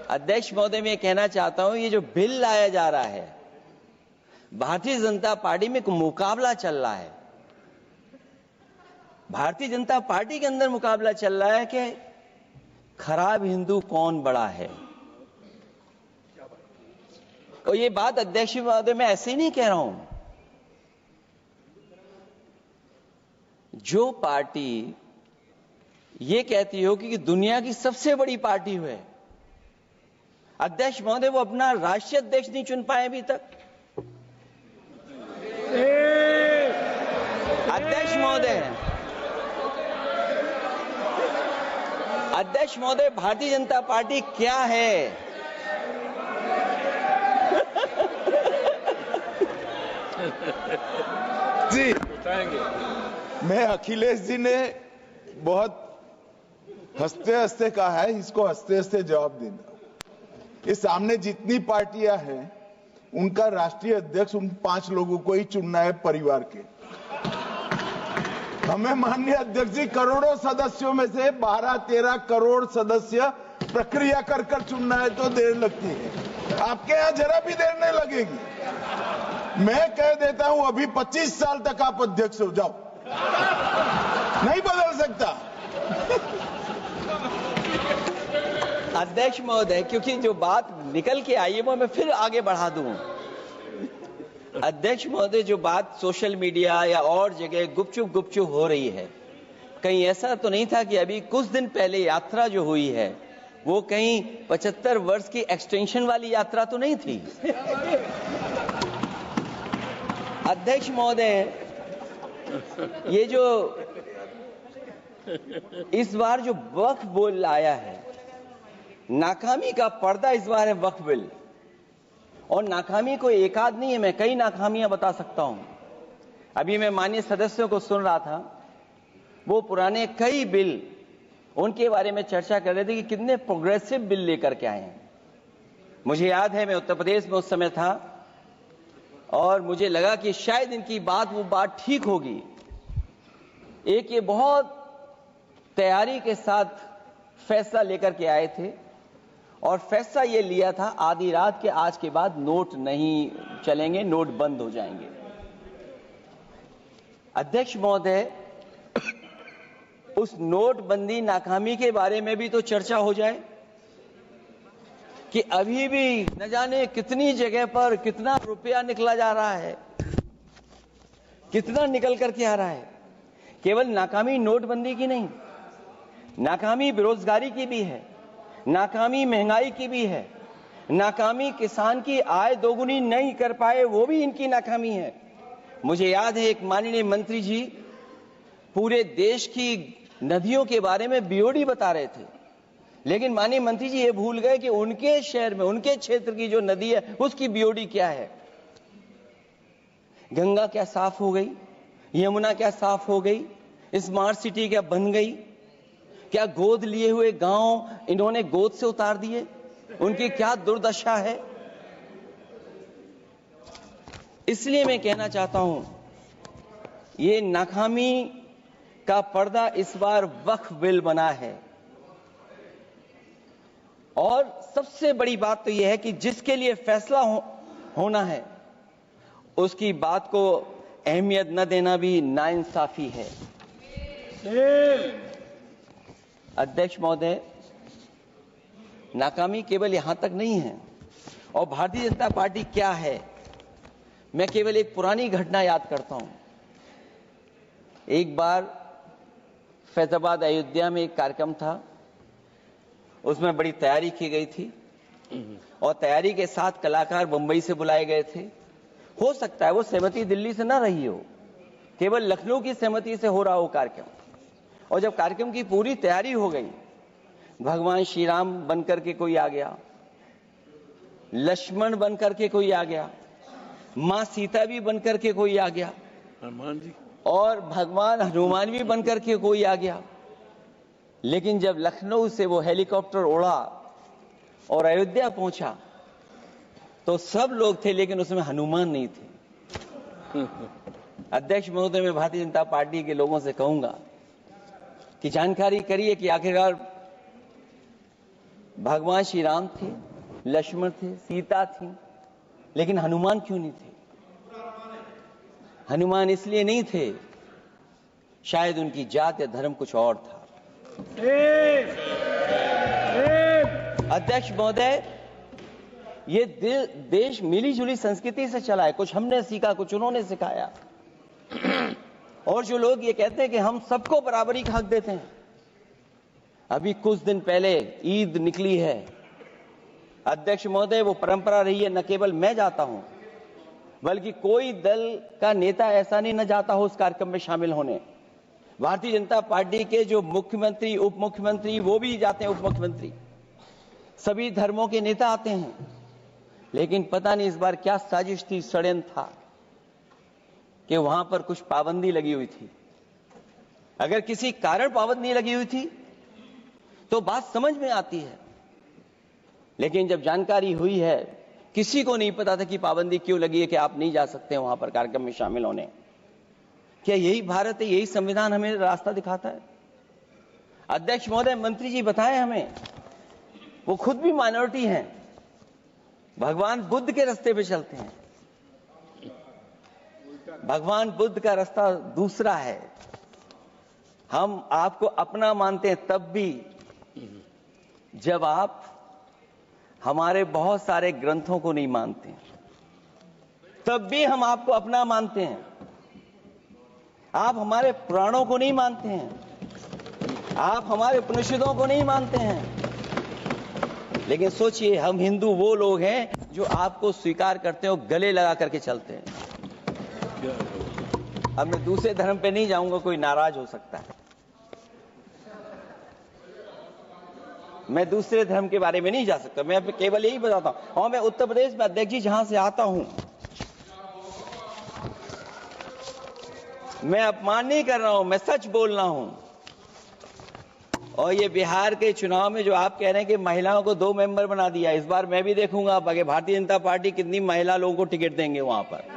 अध्यक्ष महोदय, मैं कहना चाहता हूं, ये जो बिल लाया जा रहा है, भारतीय जनता पार्टी में एक मुकाबला चल रहा है। भारतीय जनता पार्टी के अंदर मुकाबला चल रहा है कि खराब हिंदू कौन बड़ा है। और ये बात अध्यक्ष महोदय मैं ऐसे ही नहीं कह रहा हूं। जो पार्टी ये कहती हो कि दुनिया की सबसे बड़ी पार्टी है, अध्यक्ष महोदय वो अपना राष्ट्रीय अध्यक्ष नहीं चुन पाए अभी तक। अध्यक्ष महोदय भारतीय जनता पार्टी क्या है? जी बताएंगे। मैं अखिलेश जी ने बहुत हंसते हंसते कहा है, इसको हंसते हंसते जवाब देना। ये सामने जितनी पार्टियां हैं उनका राष्ट्रीय अध्यक्ष उन 5 लोगों को ही चुनना है परिवार के। हमें माननीय अध्यक्ष जी करोड़ों सदस्यों में से 12-13 करोड़ सदस्य प्रक्रिया कर कर चुनना है तो देर लगती है। आपके यहां जरा भी देर नहीं लगेगी। मैं कह देता हूं अभी 25 साल तक आप अध्यक्ष हो जाओ, नहीं बदल सकता। अध्यक्ष महोदय, क्योंकि जो बात निकल के आई है वो मैं फिर आगे बढ़ा दूं। अध्यक्ष महोदय, जो बात सोशल मीडिया या और जगह गुपचुप हो रही है, कहीं ऐसा तो नहीं था कि अभी कुछ दिन पहले यात्रा जो हुई है वो कहीं 75 वर्ष की एक्सटेंशन वाली यात्रा तो नहीं थी। अध्यक्ष महोदय, ये जो इस बार जो वक्फ बिल आया है, नाकामी का पर्दा इस बार है वक्फ बिल। और नाकामी कोई एक आध नहीं है, मैं कई नाकामियां बता सकता हूं। अभी मैं माननीय सदस्यों को सुन रहा था, वो पुराने कई बिल उनके बारे में चर्चा कर रहे थे कि कितने प्रोग्रेसिव बिल लेकर के आए हैं। मुझे याद है मैं उत्तर प्रदेश में उस समय था और मुझे लगा कि शायद इनकी वो बात ठीक होगी। एक ये बहुत तैयारी के साथ फैसला लेकर के आए थे और फैसला ये लिया था आधी रात के आज के बाद नोट नहीं चलेंगे, नोट बंद हो जाएंगे। अध्यक्ष महोदय, उस नोटबंदी नाकामी के बारे में भी तो चर्चा हो जाए कि अभी भी न जाने कितनी जगह पर कितना रुपया निकला जा रहा है, कितना निकल करके आ रहा है। केवल नाकामी नोटबंदी की नहीं, नाकामी बेरोजगारी की भी है, नाकामी महंगाई की भी है, नाकामी किसान की आय दोगुनी नहीं कर पाए वो भी इनकी नाकामी है। मुझे याद है एक माननीय मंत्री जी पूरे देश की नदियों के बारे में बीओडी बता रहे थे, लेकिन माननीय मंत्री जी ये भूल गए कि उनके शहर में, उनके क्षेत्र की जो नदी है उसकी बीओडी क्या है। गंगा क्या साफ हो गई, यमुना क्या साफ हो गई, स्मार्ट सिटी क्या बन गई, क्या गोद लिए हुए गांव इन्होंने गोद से उतार दिए, उनकी क्या दुर्दशा है। इसलिए मैं कहना चाहता हूं, ये नाकामी का पर्दा इस बार वक्फ बिल बना है। और सबसे बड़ी बात तो यह है कि जिसके लिए फैसला होना है उसकी बात को अहमियत न देना भी नाइंसाफी है। अध्यक्ष महोदय, नाकामी केवल यहां तक नहीं है। और भारतीय जनता पार्टी क्या है, मैं केवल एक पुरानी घटना याद करता हूं। एक बार फैजाबाद अयोध्या में एक कार्यक्रम था, उसमें बड़ी तैयारी की गई थी और तैयारी के साथ कलाकार मुंबई से बुलाए गए थे। हो सकता है वो सहमति दिल्ली से ना रही हो, केवल लखनऊ की सहमति से हो रहा हो कार्यक्रम। और जब कार्यक्रम की पूरी तैयारी हो गई, भगवान श्री राम बनकर के कोई आ गया, लक्ष्मण बनकर के कोई आ गया, मां सीता भी बनकर के कोई आ गया, हनुमान जी, और भगवान हनुमान भी बनकर के कोई आ गया। लेकिन जब लखनऊ से वो हेलीकॉप्टर उड़ा और अयोध्या पहुंचा तो सब लोग थे, लेकिन उसमें हनुमान नहीं थे। अध्यक्ष महोदय, मैं भारतीय जनता पार्टी के लोगों से कहूंगा कि जानकारी करिए कि आखिरकार भगवान श्री राम थे, लक्ष्मण थे, सीता थी, लेकिन हनुमान क्यों नहीं थे? हनुमान इसलिए नहीं थे, शायद उनकी जात या धर्म कुछ और था। अध्यक्ष महोदय, ये देश मिली जुली संस्कृति से चला है। कुछ हमने सीखा, कुछ उन्होंने सिखाया। और जो लोग ये कहते हैं कि हम सबको बराबरी का हक देते हैं, अभी कुछ दिन पहले ईद निकली है। अध्यक्ष महोदय, वो परंपरा रही है, न केवल मैं जाता हूं, बल्कि कोई दल का नेता ऐसा नहीं न जाता हो उस कार्यक्रम में शामिल होने। भारतीय जनता पार्टी के जो मुख्यमंत्री, उप मुख्यमंत्री, वो भी जाते हैं, उप मुख्यमंत्री, सभी धर्मों के नेता आते हैं। लेकिन पता नहीं इस बार क्या साजिश थी, षड्यंत्र था कि वहां पर कुछ पाबंदी लगी हुई थी। अगर किसी कारण पाबंदी लगी हुई थी तो बात समझ में आती है, लेकिन जब जानकारी हुई है, किसी को नहीं पता था कि पाबंदी क्यों लगी है कि आप नहीं जा सकते वहां पर कार्यक्रम में शामिल होने। क्या यही भारत है, यही संविधान हमें रास्ता दिखाता है? अध्यक्ष महोदय, मंत्री जी बताएं हमें, वो खुद भी माइनॉरिटी हैं, भगवान बुद्ध के रास्ते पे चलते हैं। भगवान बुद्ध का रास्ता दूसरा है। हम आपको अपना मानते हैं तब भी जब आप हमारे बहुत सारे ग्रंथों को नहीं मानते, तब भी हम आपको अपना मानते हैं। आप हमारे पुराणों को नहीं मानते हैं, आप हमारे उपनिषदों को नहीं मानते हैं, लेकिन सोचिए, हम हिंदू वो लोग हैं जो आपको स्वीकार करते हैं और गले लगा करके चलते हैं। अब मैं दूसरे धर्म पे नहीं जाऊंगा, कोई नाराज हो सकता है। मैं दूसरे धर्म के बारे में नहीं जा सकता, मैं केवल यही बताता हूं। और मैं उत्तर प्रदेश में, अध्यक्ष जी, जहां से आता हूं, मैं अपमान नहीं कर रहा हूं, मैं सच बोल रहा हूं। और ये बिहार के चुनाव में जो आप कह रहे हैं कि महिलाओं को 2 मेंबर बना दिया, इस बार मैं भी देखूंगा आगे भारतीय जनता पार्टी कितनी महिला लोगों को टिकट देंगे वहां पर।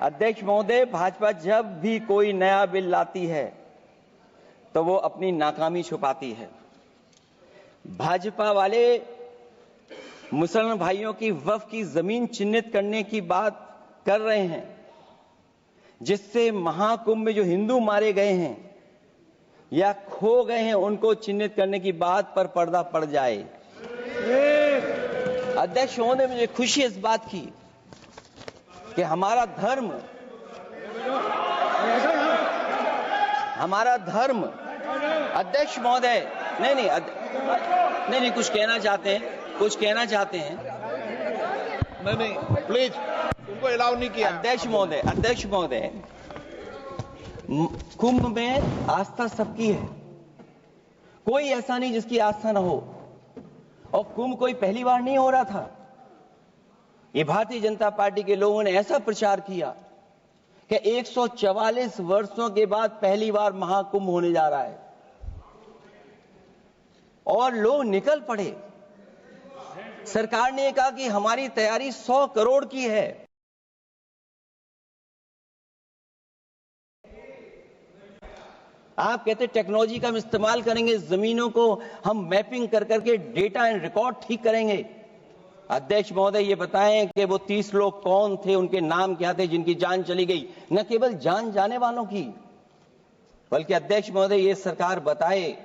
अध्यक्ष महोदय, भाजपा जब भी कोई नया बिल लाती है तो वो अपनी नाकामी छुपाती है। भाजपा वाले मुसलमान भाइयों की वक्फ की जमीन चिन्हित करने की बात कर रहे हैं, जिससे महाकुंभ में जो हिंदू मारे गए हैं या खो गए हैं, उनको चिन्हित करने की बात पर पर्दा पड़ जाए। अध्यक्ष महोदय, मुझे खुशी इस बात की कि हमारा धर्म, अध्यक्ष महोदय, नहीं, कुछ कहना चाहते हैं। नहीं, प्लीज, उनको अलाउ नहीं किया। अध्यक्ष महोदय, कुंभ में आस्था सबकी है, कोई ऐसा नहीं जिसकी आस्था ना हो। और कुंभ कोई पहली बार नहीं हो रहा था। ये भारतीय जनता पार्टी के लोगों ने ऐसा प्रचार किया कि 144 वर्षों के बाद पहली बार महाकुंभ होने जा रहा है, और लोग निकल पड़े। सरकार ने कहा कि हमारी तैयारी 100 करोड़ की है। आप कहते टेक्नोलॉजी का हम इस्तेमाल करेंगे, जमीनों को हम मैपिंग कर करके डेटा एंड रिकॉर्ड ठीक करेंगे। अध्यक्ष महोदय, ये बताएं कि वो 30 लोग कौन थे, उनके नाम क्या थे जिनकी जान चली गई? न केवल जान जाने वालों की, बल्कि अध्यक्ष महोदय, ये सरकार बताए